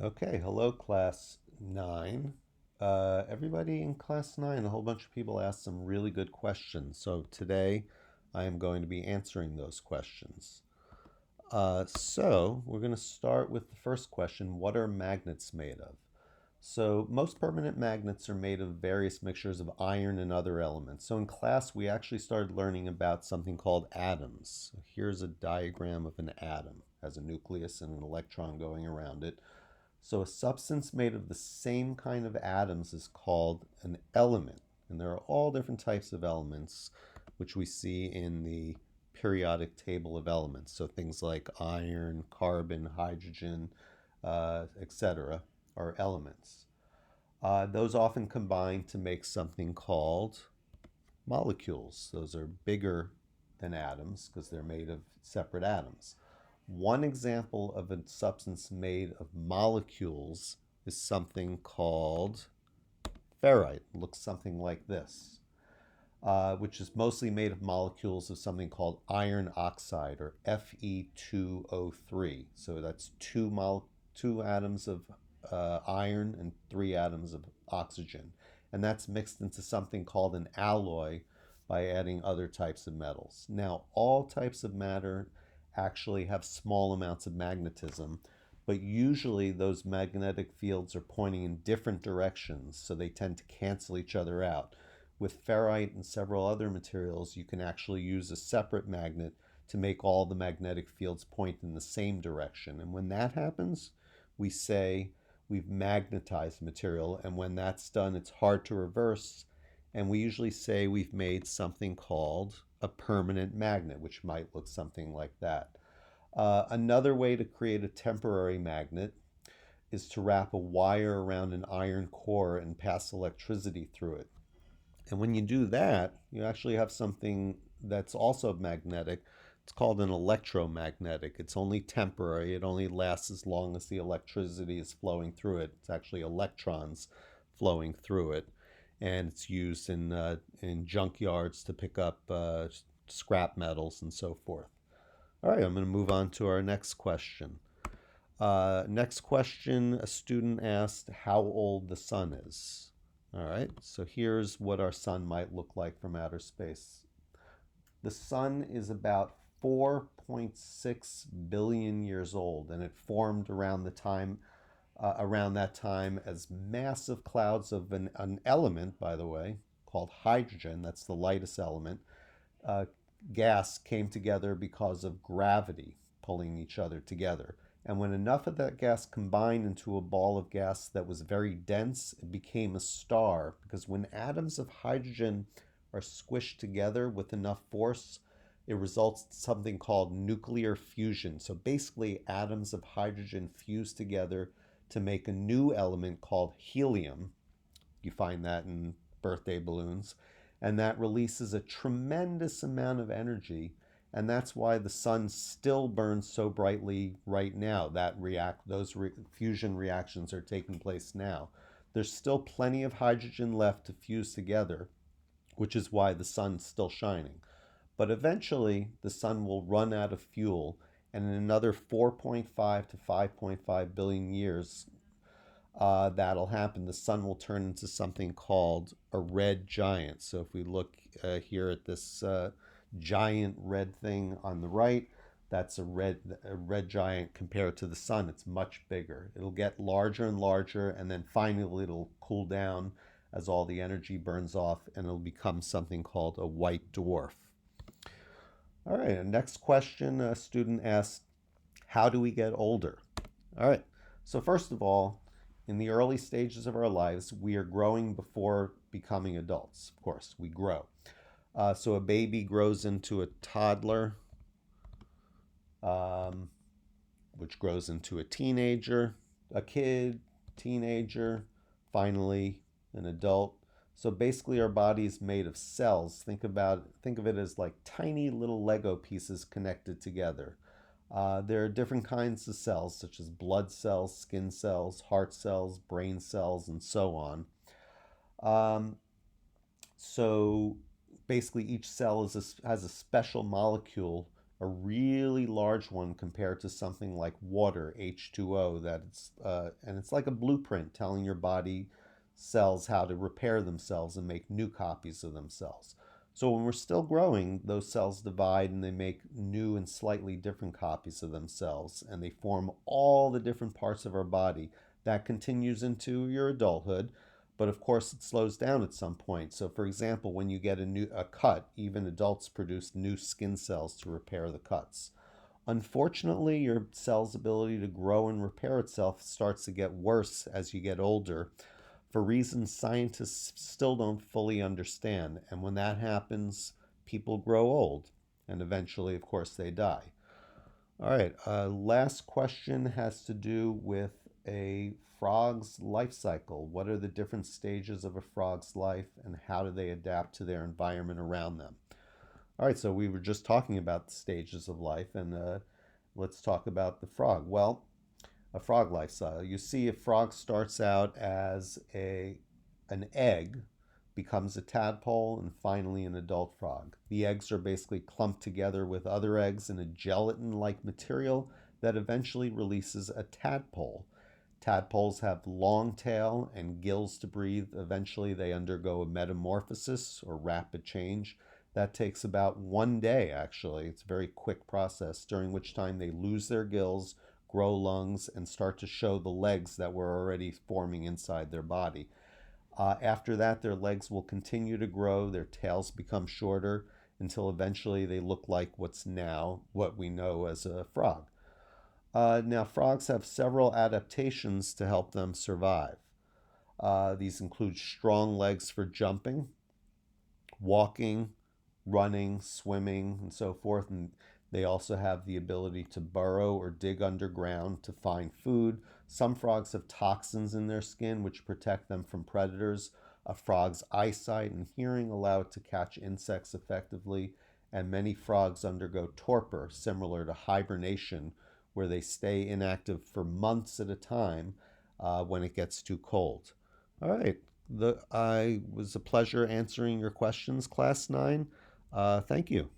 Okay, hello, class 9. Everybody in class 9, a whole bunch of people asked some really good questions. So today I am going to be answering those questions. So we're going to start with the first question. What are magnets made of? So most permanent magnets are made of various mixtures of iron and other elements. So in class, we actually started learning about something called atoms. So here's a diagram of an atom. It has a nucleus and an electron going around it. So a substance made of the same kind of atoms is called an element. And there are all different types of elements, which we see in the periodic table of elements. So things like iron, carbon, hydrogen, etc., are elements. Those often combine to make something called molecules. Those are bigger than atoms because they're made of separate atoms. One example of a substance made of molecules is something called ferrite. It looks something like this, which is mostly made of molecules of something called iron oxide, or Fe2O3. So that's two atoms of iron and three atoms of oxygen. And that's mixed into something called an alloy by adding other types of metals. Now, all types of matter actually have small amounts of magnetism, but usually those magnetic fields are pointing in different directions, so they tend to cancel each other out. With ferrite and several other materials, you can actually use a separate magnet to make all the magnetic fields point in the same direction. And when that happens, we say we've magnetized material. And when that's done, it's hard to reverse. And we usually say we've made something called a permanent magnet, which might look something like that. Another way to create a temporary magnet is to wrap a wire around an iron core and pass electricity through it. And when you do that, you actually have something that's also magnetic. It's called an electromagnetic. It's only temporary. It only lasts as long as the electricity is flowing through it. It's actually electrons flowing through it, and it's used in junkyards to pick up scrap metals and so forth. All right, I'm going to move on to our next question. Next question, a student asked how old the sun is. All right, so here's what our sun might look like from outer space. The sun is about 4.6 billion years old, and it formed around that time as massive clouds of an element, by the way, called hydrogen. That's the lightest element. Uh, Gas came together because of gravity pulling each other together. And when enough of that gas combined into a ball of gas that was very dense, it became a star. Because when atoms of hydrogen are squished together with enough force, it results in something called nuclear fusion. So basically, atoms of hydrogen fuse together to make a new element called helium. You find that in birthday balloons. And that releases a tremendous amount of energy. And that's why the sun still burns so brightly right now. Fusion reactions are taking place now. There's still plenty of hydrogen left to fuse together, which is why the sun's still shining. But eventually, the sun will run out of fuel, and in another 4.5 to 5.5 billion years, that'll happen. The sun will turn into something called a red giant. So if we look here at this giant red thing on the right, that's a red giant compared to the sun. It's much bigger. It'll get larger and larger, and then finally it'll cool down as all the energy burns off, and it'll become something called a white dwarf. All right, next question, a student asked, how do we get older? All right, so first of all, in the early stages of our lives, we are growing before becoming adults. Of course, we grow. So a baby grows into a toddler, um, which grows into a teenager, a kid, teenager, finally an adult. So basically, our body is made of cells. Think of it as like tiny little Lego pieces connected together. There are different kinds of cells, such as blood cells, skin cells, heart cells, brain cells, and so on. Um, so basically, each cell has a special molecule a really large one compared to something like water, H2O, and it's like a blueprint telling your body cells how to repair themselves and make new copies of themselves. So when we're still growing, those cells divide and they make new and slightly different copies of themselves, and they form all the different parts of our body. That continues into your adulthood, but of course it slows down at some point. So for example, when you get a cut, even adults produce new skin cells to repair the cuts. Unfortunately, your cell's ability to grow and repair itself starts to get worse as you get older for reasons scientists still don't fully understand. And when that happens, people grow old and eventually, of course, they die. All right, last question has to do with a frog's life cycle. What are the different stages of a frog's life and how do they adapt to their environment around them? All right, so we were just talking about the stages of life, and let's talk about the frog. Well, a frog lifestyle. You see, a frog starts out as an egg, becomes a tadpole, and finally an adult frog. The eggs are basically clumped together with other eggs in a gelatin-like material that eventually releases a tadpole. Tadpoles have long tail and gills to breathe. Eventually, they undergo a metamorphosis or rapid change. That takes about 1 day, actually. It's a very quick process, during which time they lose their gills, grow lungs, and start to show the legs that were already forming inside their body. After that, their legs will continue to grow, their tails become shorter until eventually they look like what's now what we know as a frog. Now, frogs have several adaptations to help them survive. These include strong legs for jumping, walking, running, swimming, and so forth. And they also have the ability to burrow or dig underground to find food. Some frogs have toxins in their skin which protect them from predators. A frog's eyesight and hearing allow it to catch insects effectively. And many frogs undergo torpor, similar to hibernation, where they stay inactive for months at a time when it gets too cold. All right. I was a pleasure answering your questions, Class 9. Thank you.